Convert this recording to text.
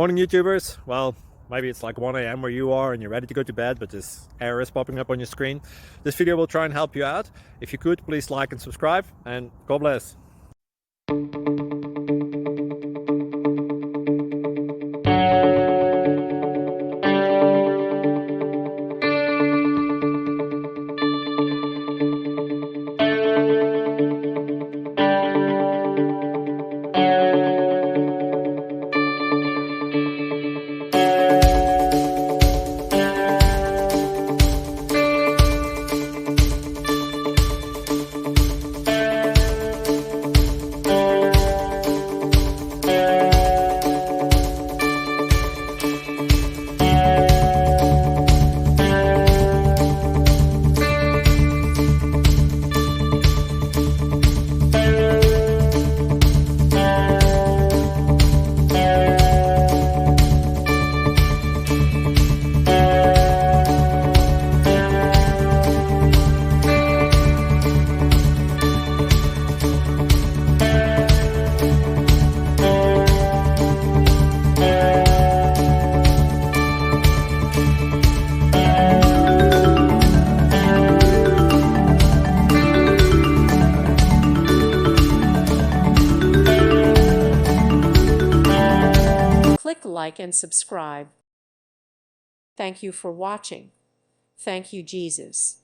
Morning YouTubers. Well, maybe it's like 1 a.m. where you are and you're ready to go to bed, but this error is popping up on your screen. This video will try and help you out. If you could, please like and subscribe, and God bless. Click like and subscribe. Thank you for watching. Thank you, Jesus.